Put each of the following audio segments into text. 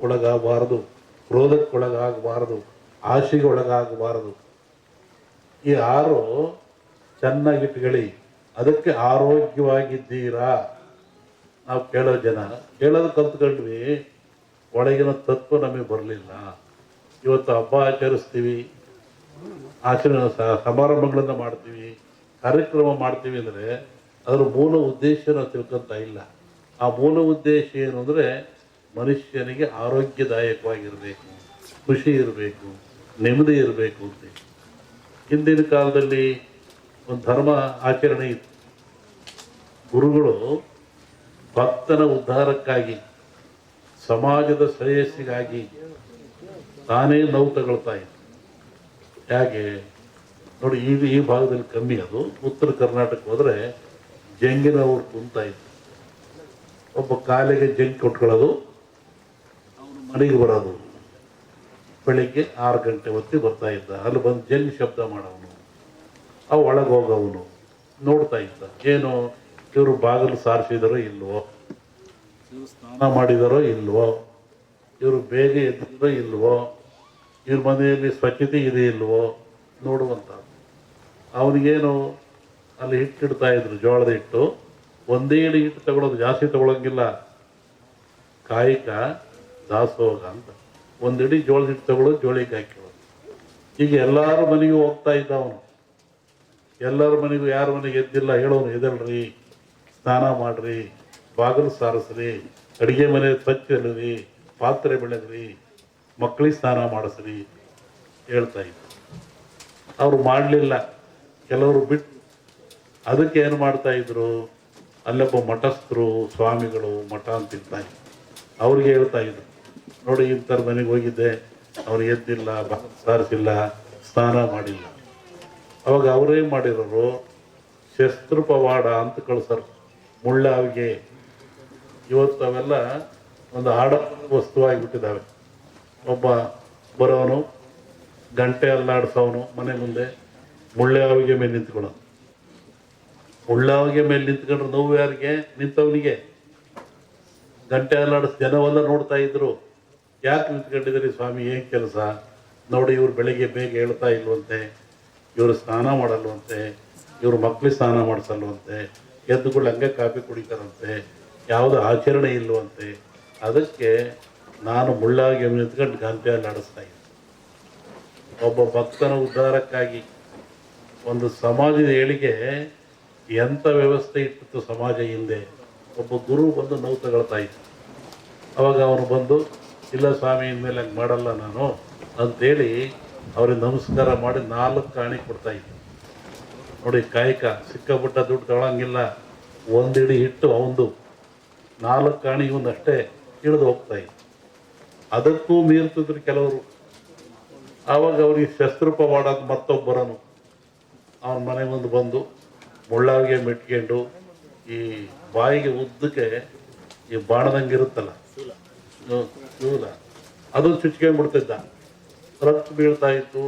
ಒಳಗಾಗಬಾರದು, ಕ್ರೋಧಕ್ಕೊಳಗಾಗಬಾರದು, ಆಶೆಗೆ ಒಳಗಾಗಬಾರದು. ಈ 6 ಚೆನ್ನಾಗಿಟ್ಕೊಳ್ಳಿ. ಅದಕ್ಕೆ ಆರೋಗ್ಯವಾಗಿದ್ದೀರಾ. ನಾವು ಕೇಳೋದು ಕಲ್ತ್ಕೊಂಡ್ವಿ, ಒಳಗಿನ ತತ್ವ ನಮಗೆ ಬರಲಿಲ್ಲ. ಇವತ್ತು ಹಬ್ಬ ಆಚರಿಸ್ತೀವಿ, ಸಮಾರಂಭಗಳನ್ನು ಮಾಡ್ತೀವಿ, ಕಾರ್ಯಕ್ರಮ ಮಾಡ್ತೀವಿ ಅಂದರೆ ಅದರ ಮೂಲ ಉದ್ದೇಶ ನಾವು ತಿಳ್ಕೊತಾ ಇಲ್ಲ. ಆ ಮೂಲ ಉದ್ದೇಶ ಏನು ಅಂದರೆ ಮನುಷ್ಯನಿಗೆ ಆರೋಗ್ಯದಾಯಕವಾಗಿರಬೇಕು, ಖುಷಿ ಇರಬೇಕು, ನೆಮ್ಮದಿ ಇರಬೇಕು ಅಂತ. ಹಿಂದಿನ ಕಾಲದಲ್ಲಿ ಒಂದು ಧರ್ಮ ಆಚರಣೆ ಇತ್ತು. ಗುರುಗಳು ಭಕ್ತನ ಉದ್ಧಾರಕ್ಕಾಗಿ, ಸಮಾಜದ ಶ್ರೇಯಸ್ಸಿಗಾಗಿ ತಾನೇ ನೋವು ತಗೊಳ್ತಾ ಇತ್ತು. ಹೇಗೆ ನೋಡಿ, ಈ ಭಾಗದಲ್ಲಿ ಕಮ್ಮಿ. ಅದು ಉತ್ತರ ಕರ್ನಾಟಕ ಹೋದರೆ ಜಂಗಿನವ್ರು ಕುಂತಾ ಇತ್ತು. ಒಬ್ಬ ಕಾಲಿಗೆ ಜಂಗ್ ಕೊಟ್ಕೊಳ್ಳೋದು, ಅವನು ಮನೆಗೆ ಬರೋದು. ಬೆಳಿಗ್ಗೆ 6 ಗಂಟೆ ಹೊತ್ತಿಗೆ ಬರ್ತಾ ಇದ್ದ. ಅಲ್ಲಿ ಬಂದು ಜಂಗ್ ಶಬ್ದ ಮಾಡೋವನು, ಅವು ಒಳಗೆ ಹೋಗೋವನು ನೋಡ್ತಾ ಇದ್ದ. ಏನು ಇವರು ಬಾಗಿಲು ಸಾರಿಸಿದಾರೋ ಇಲ್ವೋ, ಇವರು ಸ್ನಾನ ಮಾಡಿದಾರೋ ಇಲ್ವೋ, ಇವರು ಬೇಗ ಎದ್ದಿರೋ ಇಲ್ವೋ, ಇವ್ರ ಮನೆಯಲ್ಲಿ ಸ್ವಚ್ಛತೆ ಇದೆ ಇಲ್ವೋ ನೋಡುವಂಥ. ಅವನಿಗೇನು ಅಲ್ಲಿ ಹಿಟ್ಟಿಡ್ತಾ ಇದ್ರು, ಜೋಳದ ಹಿಟ್ಟು. ಒಂದೇ ಇಡಿ ಹಿಟ್ಟು ತಗೊಳ್ಳೋದು, ಜಾಸ್ತಿ ತಗೊಳಂಗಿಲ್ಲ. ಕಾಯಿಕ ದಾಸೋಹ ಅಂತ ಒಂದಿಡಿ ಜೋಳದ ಹಿಟ್ಟು ತಗೊಳ್ಳೋದು, ಜೋಳಿಗೆ ಹಾಕಿರೋದು. ಈಗ ಎಲ್ಲರ ಮನೆಗೂ ಹೋಗ್ತಾ ಇದ್ದ ಅವನು. ಎಲ್ಲರ ಮನೆಗೂ, ಯಾರ ಮನೆಗೆ ಎದ್ದಿಲ್ಲ ಹೇಳೋನು, ಎದಲ್ರಿ, ಸ್ನಾನ ಮಾಡ್ರಿ, ಬಾಗಿಲು ಸಾರಿಸ್ರಿ, ಅಡುಗೆ ಮನೆ ಸ್ವಚ್ಛ ಇಲ್ಲರಿ, ಪಾತ್ರೆ ಬೆಳಗ್ರಿ, ಮಕ್ಕಳಿಗೆ ಸ್ನಾನ ಮಾಡಿಸ್ರಿ ಹೇಳ್ತಾ ಇದ್ದ. ಅವರು ಮಾಡಲಿಲ್ಲ, ಕೆಲವರು ಬಿಟ್ಟು. ಅದಕ್ಕೆ ಏನು ಮಾಡ್ತಾ ಇದ್ರು, ಅಲ್ಲೊಬ್ಬ ಮಠಸ್ಥರು, ಸ್ವಾಮಿಗಳು, ಮಠ ಅಂತಿರ್ತಾರೆ, ಅವ್ರಿಗೆ ಹೇಳ್ತಾ ಇದ್ರು, ನೋಡಿ ಇಂಥರ ಮನೆಗೆ ಹೋಗಿದ್ದೆ, ಅವ್ರು ಎದ್ದಿಲ್ಲ, ಸಾರಿಸಿಲ್ಲ, ಸ್ನಾನ ಮಾಡಿಲ್ಲ. ಅವಾಗ ಅವರೇನು ಮಾಡಿರೋರು, ಶಸ್ತ್ರ ಪವಾಡ ಅಂತ ಕಳ್ಸರು, ಮುಳ್ಳಾವಿಗೆ. ಇವತ್ತು ಅವೆಲ್ಲ ಒಂದು ಆಡ ವಸ್ತುವಾಗಿಬಿಟ್ಟಿದ್ದಾವೆ. ಒಬ್ಬ ಬರೋನು, ಗಂಟೆ ಅಲ್ಲಾಡಿಸೋನು, ಮನೆ ಮುಂದೆ ಮುಳ್ಳಾವಿಗೆ ಮೇಲೆ ನಿಂತ್ಕೊಳ್ಳೋನು. ಮುಳ್ಳಾವಿಗೆ ಮೇಲೆ ನಿಂತ್ಕೊಂಡ್ರೆ ನೋವು ಯಾರಿಗೆ? ನಿಂತವನಿಗೆ. ಗಂಟೆ ಅಲ್ಲಾಡಿಸ್ ಜನವೆಲ್ಲ ನೋಡ್ತಾ ಇದ್ರು. ಯಾಕೆ ನಿಂತ್ಕೊಂಡಿದ್ದೀರಿ ಸ್ವಾಮಿ, ಏನು ಕೆಲಸ? ನೋಡಿ, ಇವ್ರು ಬೆಳಿಗ್ಗೆ ಬೇಗ ಹೇಳ್ತಾ ಇಲ್ವಂತೆ, ಇವರು ಸ್ನಾನ ಮಾಡಲ್ವಂತೆ, ಇವರು ಮಕ್ಕಳಿಗೆ ಸ್ನಾನ ಮಾಡಿಸಲ್ವಂತೆ, ಎದ್ದುಗಳು ಹಂಗೆ ಕಾಫಿ ಕುಡಿತಾರಂತೆ, ಯಾವುದೋ ಆಚರಣೆ ಇಲ್ವಂತೆ. ಅದಕ್ಕೆ ನಾನು ಮುಳ್ಳಾಗಿ ನಿಂತ್ಕೊಂಡು ಗಂಟೆಯಲ್ಲಿ ಆಡಿಸ್ತಾ ಇದ್ದೆ. ಒಬ್ಬ ಭಕ್ತನ ಉದ್ಧಾರಕ್ಕಾಗಿ ಒಂದು ಸಮಾಜದ ಏಳಿಗೆ ಎಂಥ ವ್ಯವಸ್ಥೆ ಇಟ್ಟಿತ್ತು ಸಮಾಜ ಹಿಂದೆ. ಒಬ್ಬ ಗುರು ಬಂದು ನೋವು ತಗೊಳ್ತಾ ಇತ್ತು. ಅವಾಗ ಅವನು ಬಂದು, ಇಲ್ಲ ಸ್ವಾಮಿ, ಇನ್ಮೇಲೆ ಹಂಗೆ ಮಾಡಲ್ಲ ನಾನು ಅಂತೇಳಿ ಅವ್ರಿಗೆ ನಮಸ್ಕಾರ ಮಾಡಿ 4 ಕಾಣಿ ಕೊಡ್ತಾ ಇದ್ದ. ನೋಡಿ, ಕಾಯಕ ಸಿಕ್ಕಾಪಟ್ಟ ದುಡ್ಡು ತಗೊಳಂಗಿಲ್ಲ. ಒಂದಿಡಿ ಹಿಟ್ಟು ಅವಂದು, 4 ಕಾಣಿ ಇವನಷ್ಟೇ ಇಳಿದು ಹೋಗ್ತಾ ಇತ್ತು. ಅದಕ್ಕೂ ಮೀರ್ತಿದ್ರು ಕೆಲವರು. ಆವಾಗ ಅವ್ರಿಗೆ ಶಸ್ತ್ರಪ ಮಾಡೋದು ಮತ್ತೊಬ್ಬರನು ಅವನ ಮನೆ ಮುಂದೆ ಬಂದು ಮುಳ್ಳಾವಿಗೆ ಮೆಟ್ಕೊಂಡು ಈ ಬಾಯಿಗೆ ಉದ್ದಕ್ಕೆ ಈ ಬಾಣದಂಗೆ ಇರುತ್ತಲ್ಲ ಶೂಲ, ಅದು ಚುಚ್ಕೊಂಡ್ಬಿಡ್ತಿದ್ದ. ರಕ್ತ ಬೀಳ್ತಾ ಇತ್ತು.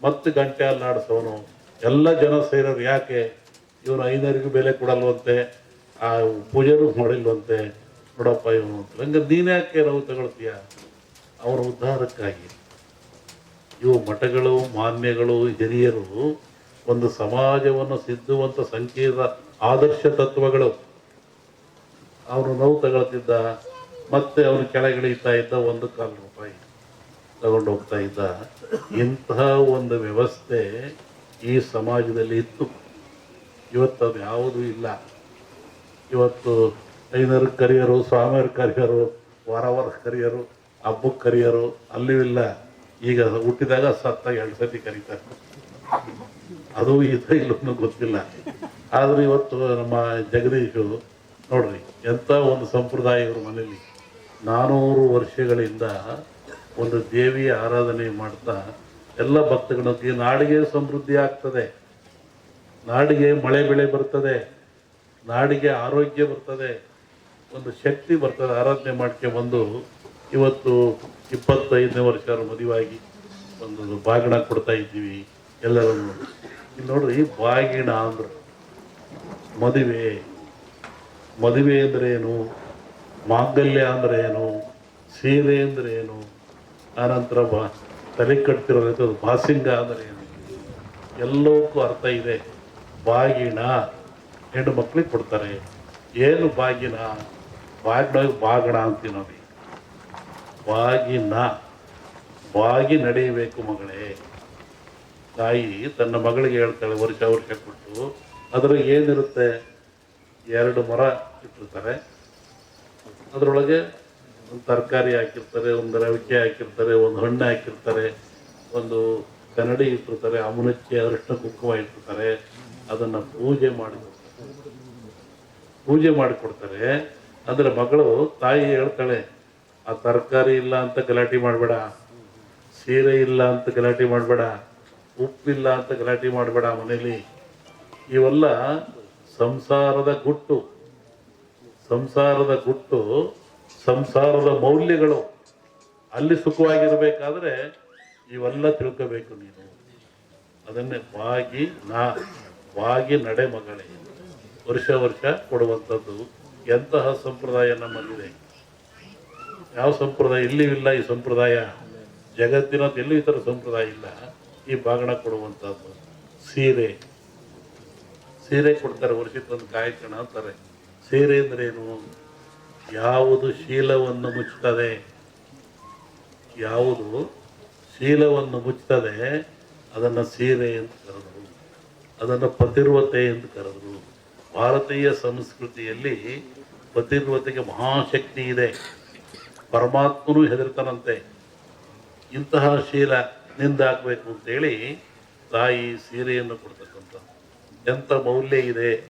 ಮತ್ತೆ ಗಂಟೆ ಅಲ್ಲಾಡಿಸೋನು. ಎಲ್ಲ ಜನ ಸೇರೋರು, ಯಾಕೆ ಇವನು 500 ಬೆಲೆ ಕೊಡಲ್ವಂತೆ, ಆ ಪೂಜೆನೂ ಮಾಡಿಲ್ವಂತೆ, ನೋಡಪ್ಪ ಇವನು ಅಂತ. ಹಂಗೆ ನೀನು ಯಾಕೆ ನಾವು ತಗೊಳ್ತೀಯ? ಅವರ ಉದ್ಧಾರಕ್ಕಾಗಿ. ಇವು ಮಠಗಳು, ಮಾನ್ಯಗಳು, ಹಿರಿಯರು ಒಂದು ಸಮಾಜವನ್ನು ಸಿದ್ಧುವಂಥ ಸಂಕೀರ್ಣ ಆದರ್ಶ ತತ್ವಗಳು. ಅವನು ನೋವು ತಗೊಳ್ತಿದ್ದ, ಮತ್ತೆ ಅವನು ಕೆಳಗಿಳಿತಾ ಇದ್ದ, 1 ರೂಪಾಯಿ ತಗೊಂಡು ಹೋಗ್ತಾ ಇದ್ದ. ಇಂತಹ ಒಂದು ವ್ಯವಸ್ಥೆ ಈ ಸಮಾಜದಲ್ಲಿ ಇತ್ತು. ಇವತ್ತು ಅದು ಯಾವುದೂ ಇಲ್ಲ. ಇವತ್ತು 500 ಕರಿಯರು, ಸ್ವಾಮಿಯರು ಕರಿಯರು, ವಾರ ಕರಿಯರು, ಹಬ್ಬಕ್ಕೆ ಕರಿಯರು, ಅಲ್ಲೂ ಇಲ್ಲ. ಈಗ ಹುಟ್ಟಿದಾಗ ಸತ್ತ 2 ಸತಿ ಕರೀತಾರೆ. ಅದು ಇದು ಇಲ್ಲೂ ಗೊತ್ತಿಲ್ಲ. ಆದ್ರೆ ಇವತ್ತು ನಮ್ಮ ಜಗದೀಶು ನೋಡ್ರಿ, ಎಂಥ ಒಂದು ಸಂಪ್ರದಾಯ ಇವ್ರ ಮನೇಲಿ 400 ವರ್ಷಗಳಿಂದ ಒಂದು ದೇವಿಯ ಆರಾಧನೆ ಮಾಡ್ತಾ ಎಲ್ಲ ಭಕ್ತಗಳಿಗೆ ನಾಡಿಗೆ ಸಮೃದ್ಧಿ ಆಗ್ತದೆ, ನಾಡಿಗೆ ಮಳೆ ಬೆಳೆ ಬರ್ತದೆ, ನಾಡಿಗೆ ಆರೋಗ್ಯ ಬರ್ತದೆ, ಒಂದು ಶಕ್ತಿ ಬರ್ತದೆ. ಆರಾಧನೆ ಮಾಡ್ಕೊಂಡ್ಬಂದು ಇವತ್ತು 25ನೇ ವರ್ಷ ಮದುವಾಗಿ ಒಂದು ಬಾಗಿಣ ಕೊಡ್ತಾ ಇದ್ದೀವಿ ಎಲ್ಲರನ್ನು. ಇಲ್ಲಿ ನೋಡ್ರಿ, ಬಾಗಿಣ ಅಂದ್ರೆ ಮದುವೆ. ಮದುವೆ ಅಂದ್ರೆ ಏನು? ಮಾಂಗಲ್ಯ ಅಂದ್ರೆ ಏನು? ಸೀರೆ ಅಂದರೆ ಏನು, ಆನಂತರ ತಲೆ ಕಟ್ತಿರೋದು ಬಾಸಿಂಗ ಅಂದರೆ ಏನು, ಎಲ್ಲವಕ್ಕೂ ಅರ್ಥ ಇದೆ. ಬಾಗಿಣ ಹೆಣ್ಣು ಮಕ್ಕಳಿಗೆ ಕೊಡ್ತಾರೆ. ಏನು ಬಾಗಿನ, ಬಾಗಣ ಅಂತೀವಿ ನೋಡಿ. ಬಾಗಿನ, ಬಾಗಿ ನಡೆಯಬೇಕು ಮಗಳೇ. ತಾಯಿ ತನ್ನ ಮಗಳಿಗೆ ಹೇಳ್ತಾಳೆ ವರ್ಷ ವರ್ಷ ಕೊಟ್ಟು. ಅದ್ರಾಗ ಏನಿರುತ್ತೆ, 2 ಮೊರ ಇಟ್ಟಿರ್ತಾರೆ. ಅದರೊಳಗೆ ಒಂದು ತರಕಾರಿ ಹಾಕಿರ್ತಾರೆ, ಒಂದು ರವಿಕೆ ಹಾಕಿರ್ತಾರೆ, ಒಂದು ಹಣ್ಣು ಹಾಕಿರ್ತಾರೆ, ಒಂದು ಕನ್ನಡಿ ಇಟ್ಟಿರ್ತಾರೆ, ಅಮುನಕ್ಕೆ ಅರಿಶಿನ ಕುಂಕುಮ ಇಟ್ಟಿರ್ತಾರೆ. ಅದನ್ನು ಪೂಜೆ ಮಾಡಿಕೊಡ್ತಾರೆ. ಅಂದರೆ ಮಗಳು ತಾಯಿ ಹೇಳ್ತಾಳೆ, ಆ ತರಕಾರಿ ಇಲ್ಲ ಅಂತ ಗಲಾಟೆ ಮಾಡಬೇಡ, ಸೀರೆ ಇಲ್ಲ ಅಂತ ಗಲಾಟೆ ಮಾಡಬೇಡ, ಉಪ್ಪಿಲ್ಲ ಅಂತ ಗಲಾಟೆ ಮಾಡಬೇಡ ಮನೇಲಿ. ಇವೆಲ್ಲ ಸಂಸಾರದ ಗುಟ್ಟು, ಸಂಸಾರದ ಮೌಲ್ಯಗಳು. ಅಲ್ಲಿ ಸುಖವಾಗಿರಬೇಕಾದ್ರೆ ಇವೆಲ್ಲ ತಿಳ್ಕೋಬೇಕು ನೀನು. ಅದನ್ನೇ ಬಾಗಿ ನಡೆ ಮಗಳೇ. ವರ್ಷ ವರ್ಷ ಕೊಡುವಂಥದ್ದು ಎಂತಹ ಸಂಪ್ರದಾಯ ನಮ್ಮಲ್ಲಿದೆ. ಯಾವ ಸಂಪ್ರದಾಯ ಇಲ್ಲಿಯೂ ಇಲ್ಲ. ಈ ಸಂಪ್ರದಾಯ ಜಗತ್ತಿನದ್ದು ಎಲ್ಲೂ ಈ ಥರ ಸಂಪ್ರದಾಯ ಇಲ್ಲ. ಈ ಬಾಗಣ ಕೊಡುವಂಥದ್ದು. ಸೀರೆ ಕೊಡ್ತಾರೆ, ವರ್ಷಕ್ಕೊಂದು ಕಾಯ್ಕಣ ಅಂತಾರೆ. ಸೀರೆ ಅಂದ್ರೇನು? ಯಾವುದು ಶೀಲವನ್ನು ಮುಚ್ಚುತ್ತದೆ ಅದನ್ನು ಸೀರೆ ಅಂತ ಕರೆದರು, ಅದನ್ನು ಪತಿರ್ವತೆ ಎಂದು ಕರೆದರು. ಭಾರತೀಯ ಸಂಸ್ಕೃತಿಯಲ್ಲಿ ಪತಿರ್ವತೆಗೆ ಮಹಾಶಕ್ತಿ ಇದೆ. ಪರಮಾತ್ಮನೂ ಹೆದರ್ತಾನಂತೆ. ಇಂತಹ ಶೀಲ ನಿಂದಾಕಬೇಕು ಅಂತೇಳಿ ತಾಯಿ ಸೀರೆಯನ್ನು ಕೊಡ್ತಕ್ಕಂಥ ಎಂಥ ಮೌಲ್ಯ ಇದೆ.